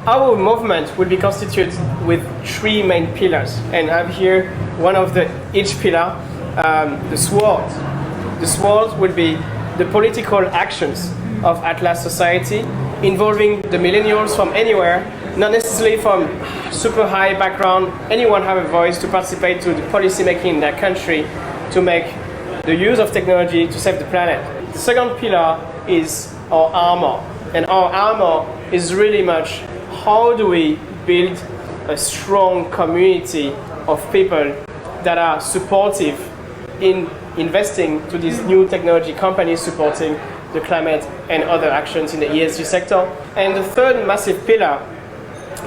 our movement will be constituted with three main pillars, and I have here one of each pillar, the sword. The sword will be the political actions of Atlas society, involving the millennials from anywhere, not necessarily from super high background. Anyone have a voice to participate to the policy making in their country, to make the use of technology to save the planet. The second pillar is our armor, and our armor is really much how do we build a strong community of people that are supportive in investing to these new technology companies supporting the climate and other actions in the ESG sector. And the third massive pillar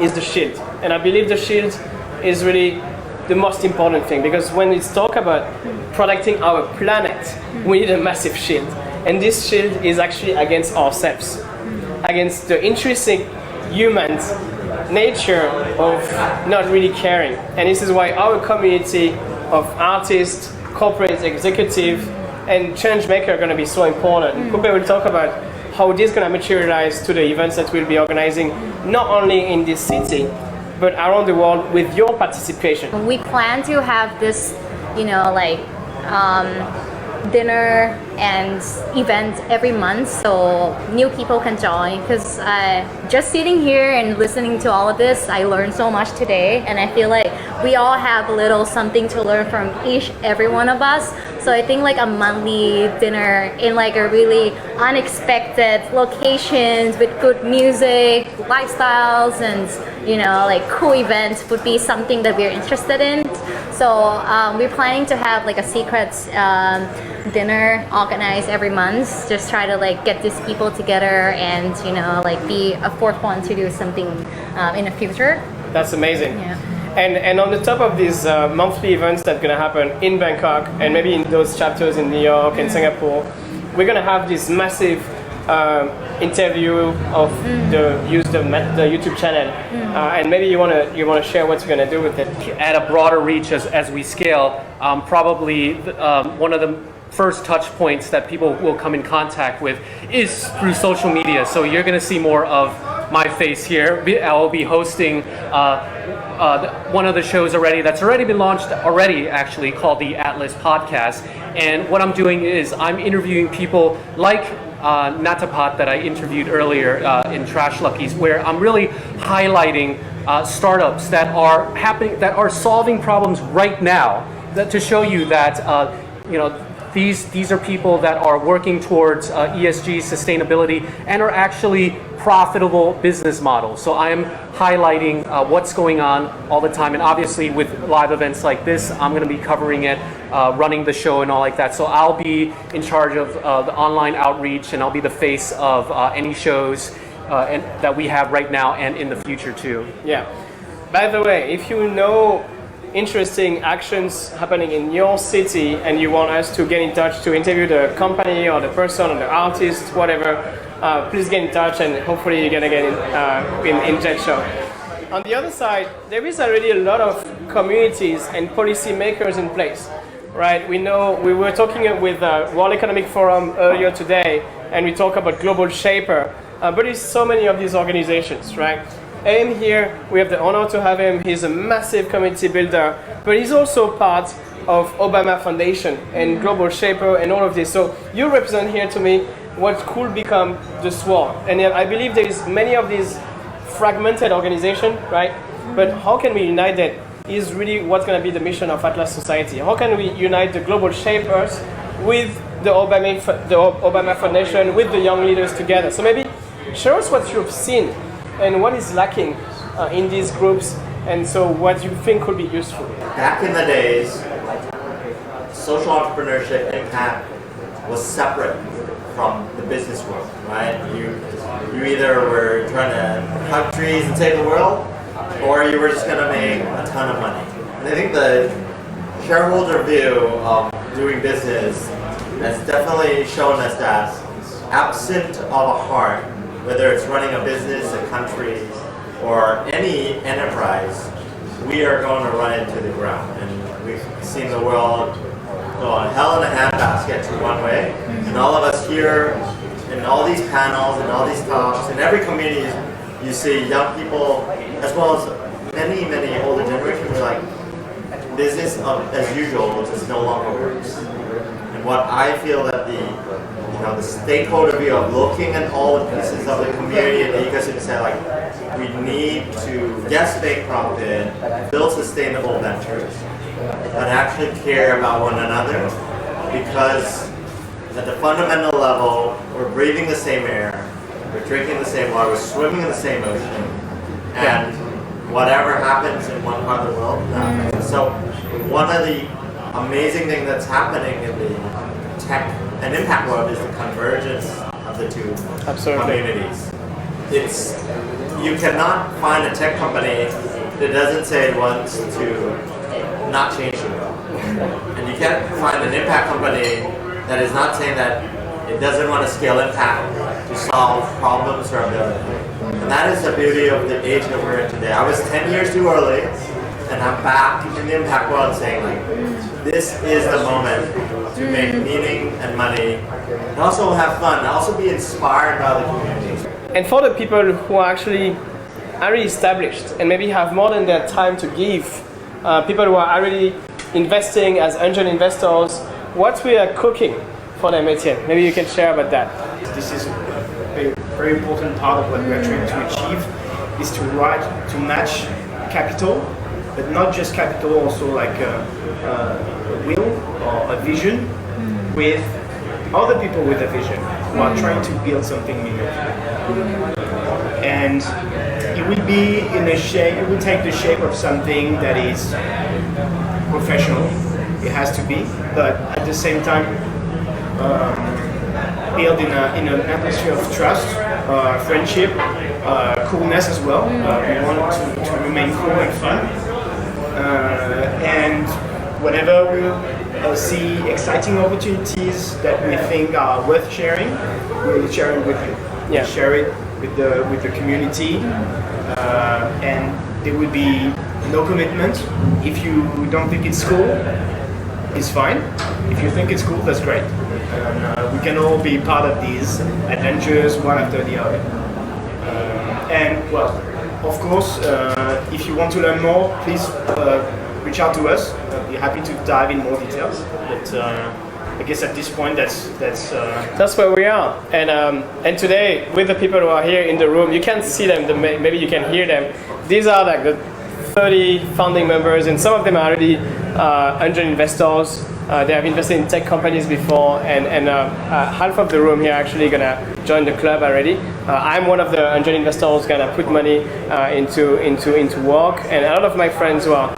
is the shield. And I believe the shield is really the most important thing, because when it's talk about protecting our planet, we need a massive shield. And this shield is actually against ourselves, against the intrinsic human nature of not really caring. And this is why our community of artists, corporate executive, and change maker are going to be so important. Pupe will talk about how this is going to materialize to the events that we'll be organizing, not only in this city, but around the world with your participation. We plan to have this, dinner and event every month, so new people can join, because just sitting here and listening to all of this, I learned so much today, and I feel like we all have a little something to learn from every one of us. So I think a monthly dinner in a really unexpected locations with good music, lifestyles, and cool events would be something that we're interested in. So we're planning to have a secret dinner organized every month. Just try to get these people together and be a fourth one to do something in the future. That's amazing. Yeah. And on the top of these monthly events that are going to happen in Bangkok and maybe in those chapters in New York and Singapore, we're going to have this massive interview of the YouTube channel, and maybe you want to share what you're going to do with it. At a broader reach as we scale, probably one of the first touch points that people will come in contact with is through social media. So you're going to see more of my face here. I will be hosting one of the shows that's already been launched actually, called the Atlas Podcast. And what I'm doing is I'm interviewing people like Natapat that I interviewed earlier in Trash Luckies, where I'm really highlighting startups that are solving problems right now, to show you that these are people that are working towards ESG sustainability and are actually profitable business models. So I am highlighting what's going on all the time, and obviously with live events like this, I'm going to be covering it, running the show and all like that. So I'll be in charge of the online outreach, and I'll be the face of any shows that we have right now and in the future too. Yeah. By the way, if you know interesting actions happening in your city and you want us to get in touch to interview the company or the person or the artist, whatever, please get in touch, and hopefully you're gonna get in Jett show. On the other side, there is already a lot of communities and policy makers in place, right? We know we were talking with World Economic Forum earlier today, and we talk about Global Shaper, but there's so many of these organizations, right? Aim here, we have the honor to have him. He's a massive community builder, but he's also part of Obama Foundation and Global Shaper and all of this. So you represent here to me what could become the SWORD. And I believe there is many of these fragmented organizations, right? But how can we unite that is really what's going to be the mission of Atlas Society. How can we unite the Global Shapers with the Obama Foundation, with the young leaders together? So maybe show us what you've seen and what is lacking in these groups, and so what you think could be useful. Back in the days, social entrepreneurship impact was separate from the business world, right? You either were trying to cut trees and save the world, or you were just going to make a ton of money. And I think the shareholder view of doing business has definitely shown us that absent of a heart, whether it's running a business, a country, or any enterprise, we are going to run into the ground. And we've seen the world go on hell in a handbasket to one way. And all of us here, in all these panels, and all these talks, in every community you see young people, as well as many older generations, are like, business as usual just no longer works. And what I feel that the stakeholder view of looking at all the pieces of the community and the ecosystem, say like, we need to, yes, make profit, build sustainable ventures, but actually care about one another, because at the fundamental level, we're breathing the same air, we're drinking the same water, we're swimming in the same ocean, and whatever happens in one part of the world happens. So one of the amazing things that's happening in the tech and impact world is the convergence of the two communities. You cannot find a tech company that doesn't say it wants to not change the world. And you can't find an impact company that is not saying that it doesn't want to scale impact to solve problems for a billion. And that is the beauty of the age that we're in today. I was 10 years too early, and I'm back in the impact world saying like, this is the moment to make meaning and money, and also have fun, and also be inspired by the community. And for the people who are actually already established and maybe have more than their time to give, people who are already investing as angel investors, what we are cooking for them, Etienne? Maybe you can share about that. This is a very important part of what we are trying to achieve, is to match capital, but not just capital, also like a will or a vision with other people with a vision who are trying to build something meaningful. And it will be in a shape, it will take the shape of something that is professional. It has to be, but at the same time, built in an atmosphere of trust, friendship, coolness as well. We want to remain cool and fun. And whenever we see exciting opportunities that we think are worth sharing, we'll share it with you. Yeah. We'll share it with the community, and there will be no commitment. If you don't think it's cool, it's fine. If you think it's cool, that's great. We can all be part of these adventures one after the other. And well, of course, if you want to learn more, please reach out to us. I'll be happy to dive in more details. But I guess at this point, that's where we are. And today, with the people who are here in the room, you can't see them, maybe you can hear them. These are like the 30 founding members, and some of them are already angel investors. They have invested in tech companies before, and half of the room here are actually gonna join the club already. I'm one of the angel investors gonna put money into work, and a lot of my friends who are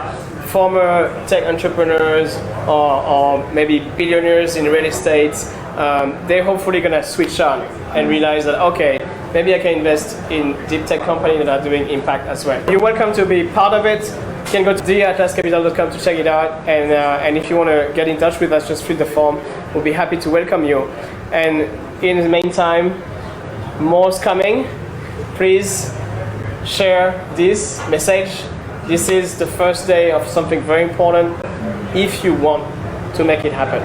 former tech entrepreneurs or maybe billionaires in real estate, they're hopefully gonna switch on and realize that, okay, maybe I can invest in deep tech companies that are doing impact as well. You're welcome to be part of it. You can go to theatlascapital.com to check it out, and if you want to get in touch with us, just fill the form. We'll be happy to welcome you. And in the meantime, more's coming. Please share this message. This is the first day of something very important if you want to make it happen.